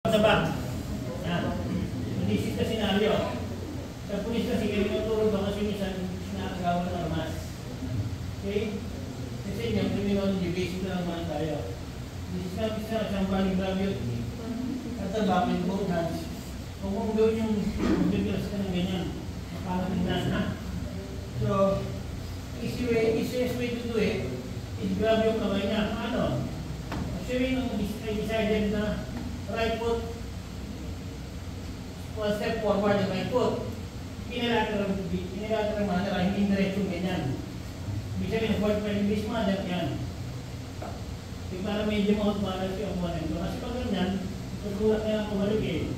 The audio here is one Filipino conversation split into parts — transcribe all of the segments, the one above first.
Sa back. Yan. This is the scenario. Sa pulis kasi kayo tinuturo ba kasi minsan nakagawa ng armas. Okay? Kasi yung criminology basic na naman tayo. This is not isang body gravity. At the back with both hands. Kung kung gawin yung mag-reverse ka ng ganyan, makatingnan ha. So, easiest way to do it is grab yung kamay niya. Ano? Assuming I decided na right foot, one step forward yung right foot. Pinilateral manner, hindi direct yung ganyan. Ibig sabihin, forward pa yung base manner, yan. Para medyo ma-balance yung opponent. Kasi pag ganyan, tutulak na lang kumalik eh.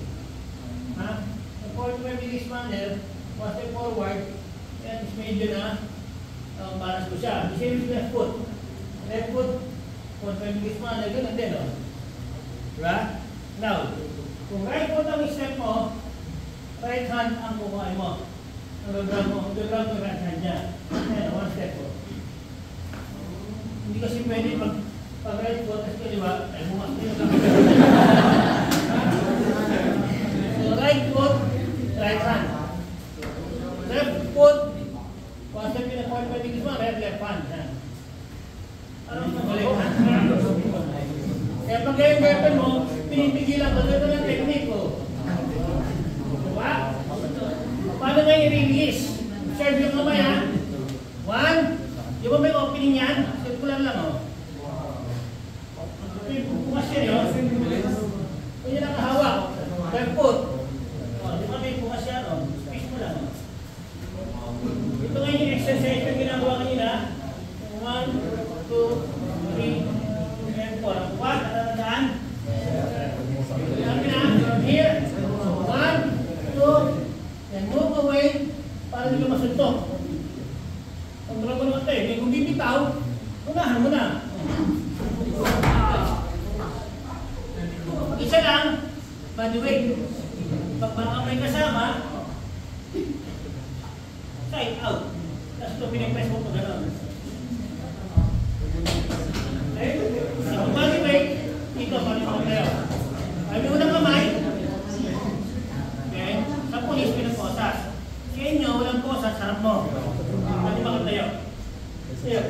Ha? Ang forward pa yung base manner, one step forward, yan is medyo na balance ko siya. The same is left foot. Left foot, forward pa yung base manner, ganun din, no? Diba? Now, kung right foot ang step mo, right hand ang kukuha mo. Ang gagrab mo yung right hand niya. Ayan, one step po. Hindi kasi pwede pag right foot, kasi kaliwa, ay bumas mo yung so, right foot, right hand. Left foot, one step pinakuha pa yung mo, left hand. Anong magaling hand? Kaya pag ganyan mo, pinipigilan ko ito ng technique ko. Diba? Paano nga i-release? Serve yung kamay ha? One. Yung ba may opening yan? Circular lang o. Pumas yan yun. Kung yun ang kahawak. Left foot. Di ba may pumas yan o? Space mo lang o. Ito nga yung exercise na ginagawa kanina. 1, 2, 3, and 4. Ang kuha, natatandaan? From here, 1, 2, and move away para hindi ka masuntok. Kontrol ko naman tayo. Kung bibitaw, unahan mo na. Isa lang, body weight. Pag parang may kasama, side out. Tapos ito pinipress mo pa gano'n. Okay? Ang body weight, ito, paano tayo. Ay, may unang kamay. Okay? Sa pulis, pinagposas. Sa inyo, walang posas, sarap mo. Pwede bakit tayo? Tayo.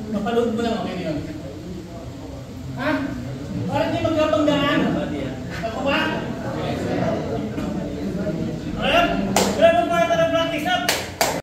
Kapalood mo lang, okay yun. Ha? Para di